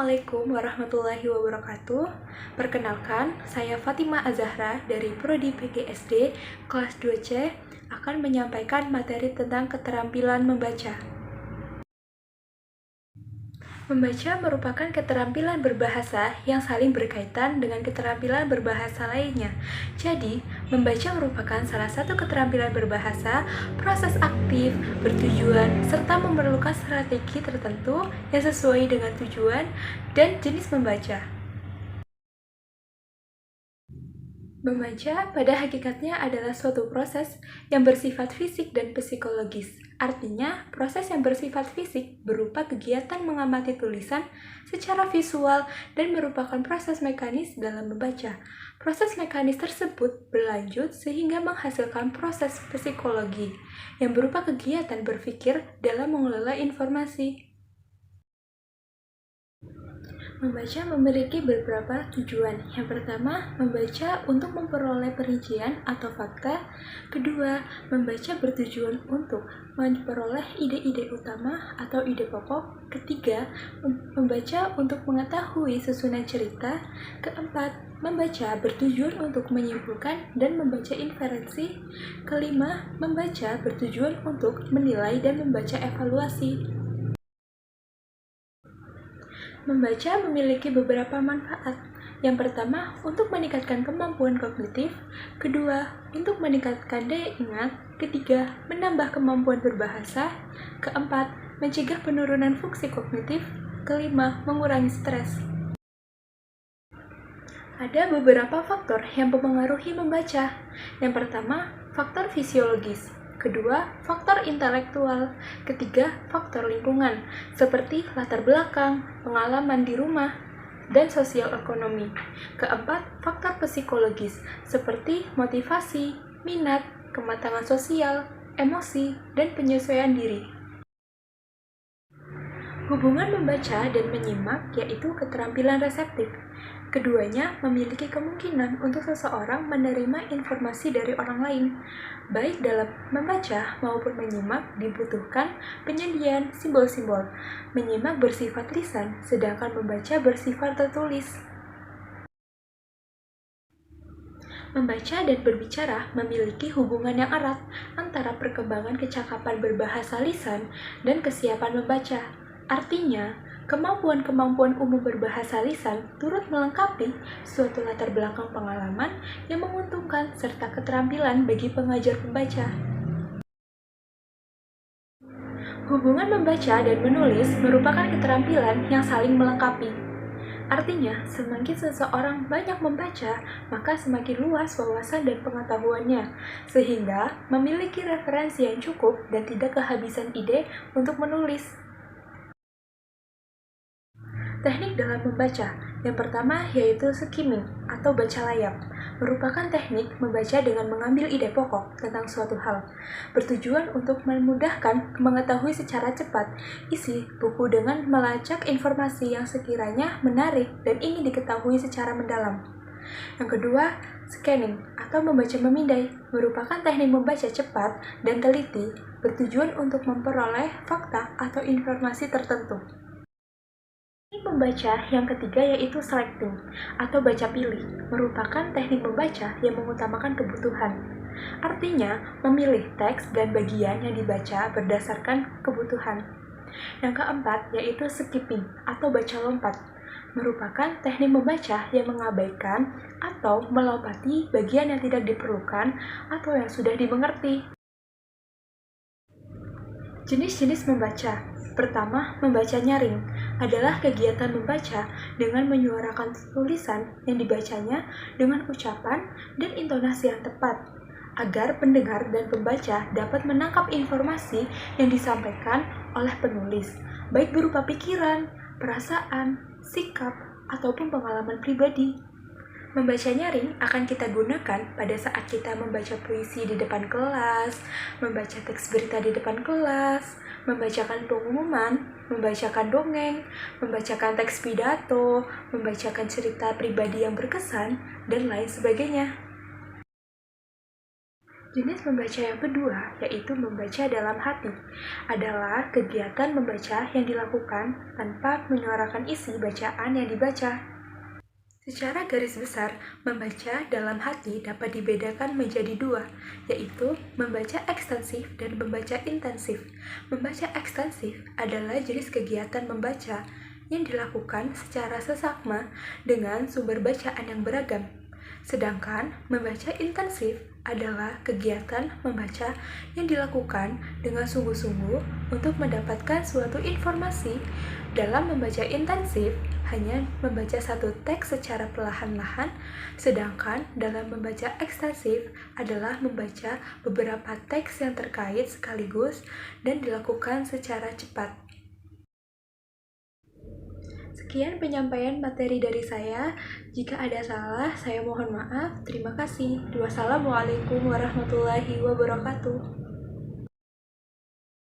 Assalamualaikum warahmatullahi wabarakatuh. Perkenalkan, saya Fatima Azahra dari Prodi PGSD kelas 2C akan menyampaikan materi tentang keterampilan membaca. Membaca merupakan keterampilan berbahasa yang saling berkaitan dengan keterampilan berbahasa lainnya. Jadi, membaca merupakan salah satu keterampilan berbahasa, proses aktif, bertujuan, serta memerlukan strategi tertentu yang sesuai dengan tujuan dan jenis membaca. Membaca pada hakikatnya adalah suatu proses yang bersifat fisik dan psikologis. Artinya, proses yang bersifat fisik berupa kegiatan mengamati tulisan secara visual dan merupakan proses mekanis dalam membaca. Proses mekanis tersebut berlanjut sehingga menghasilkan proses psikologi yang berupa kegiatan berpikir dalam mengelola informasi. Membaca memiliki beberapa tujuan. Yang pertama, membaca untuk memperoleh perincian atau fakta. Kedua, membaca bertujuan untuk memperoleh ide-ide utama atau ide pokok. Ketiga, membaca untuk mengetahui susunan cerita. Keempat, membaca bertujuan untuk menyimpulkan dan membaca inferensi. Kelima, membaca bertujuan untuk menilai dan membaca evaluasi. Membaca memiliki beberapa manfaat. Yang pertama, untuk meningkatkan kemampuan kognitif. Kedua, untuk meningkatkan daya ingat. Ketiga, menambah kemampuan berbahasa. Keempat, mencegah penurunan fungsi kognitif. Kelima, mengurangi stres. Ada beberapa faktor yang mempengaruhi membaca. Yang pertama, faktor fisiologis. Kedua, faktor intelektual. Ketiga, faktor lingkungan, seperti latar belakang, pengalaman di rumah, dan sosial ekonomi. Keempat, faktor psikologis, seperti motivasi, minat, kematangan sosial, emosi, dan penyesuaian diri. Hubungan membaca dan menyimak yaitu keterampilan reseptif. Keduanya memiliki kemungkinan untuk seseorang menerima informasi dari orang lain. Baik dalam membaca maupun menyimak dibutuhkan penyediaan simbol-simbol. Menyimak bersifat lisan, sedangkan membaca bersifat tertulis. Membaca dan berbicara memiliki hubungan yang erat antara perkembangan kecakapan berbahasa lisan dan kesiapan membaca. Artinya, kemampuan-kemampuan umum berbahasa lisan turut melengkapi suatu latar belakang pengalaman yang menguntungkan serta keterampilan bagi pengajar pembaca. Hubungan membaca dan menulis merupakan keterampilan yang saling melengkapi. Artinya, semakin seseorang banyak membaca, maka semakin luas wawasan dan pengetahuannya, sehingga memiliki referensi yang cukup dan tidak kehabisan ide untuk menulis. Teknik dalam membaca. Yang pertama yaitu skimming atau baca layap. Merupakan teknik membaca dengan mengambil ide pokok tentang suatu hal. Bertujuan untuk memudahkan mengetahui secara cepat isi buku dengan melacak informasi yang sekiranya menarik dan ingin diketahui secara mendalam. Yang kedua, scanning atau membaca memindai merupakan teknik membaca cepat dan teliti bertujuan untuk memperoleh fakta atau informasi tertentu. Teknik membaca yang ketiga yaitu selecting atau baca pilih, merupakan teknik membaca yang mengutamakan kebutuhan. Artinya, memilih teks dan bagian yang dibaca berdasarkan kebutuhan. Yang keempat yaitu skipping atau baca lompat, merupakan teknik membaca yang mengabaikan atau melompati bagian yang tidak diperlukan atau yang sudah dimengerti. Jenis-jenis membaca. Pertama, membaca nyaring adalah kegiatan membaca dengan menyuarakan tulisan yang dibacanya dengan ucapan dan intonasi yang tepat, agar pendengar dan pembaca dapat menangkap informasi yang disampaikan oleh penulis, baik berupa pikiran, perasaan, sikap, ataupun pengalaman pribadi. Membaca nyaring akan kita gunakan pada saat kita membaca puisi di depan kelas, membaca teks berita di depan kelas, membacakan pengumuman, membacakan dongeng, membacakan teks pidato, membacakan cerita pribadi yang berkesan, dan lain sebagainya. Jenis membaca yang kedua, yaitu membaca dalam hati, adalah kegiatan membaca yang dilakukan tanpa menyuarakan isi bacaan yang dibaca. Secara garis besar, membaca dalam hati dapat dibedakan menjadi dua, yaitu membaca ekstensif dan membaca intensif. Membaca ekstensif adalah jenis kegiatan membaca yang dilakukan secara seksama dengan sumber bacaan yang beragam. Sedangkan membaca intensif adalah kegiatan membaca yang dilakukan dengan sungguh-sungguh untuk mendapatkan suatu informasi. Dalam membaca intensif, hanya membaca satu teks secara perlahan-lahan, sedangkan dalam membaca ekstensif adalah membaca beberapa teks yang terkait sekaligus dan dilakukan secara cepat. Sekian penyampaian materi dari saya. Jika ada salah, saya mohon maaf. Terima kasih. Wassalamualaikum warahmatullahi wabarakatuh.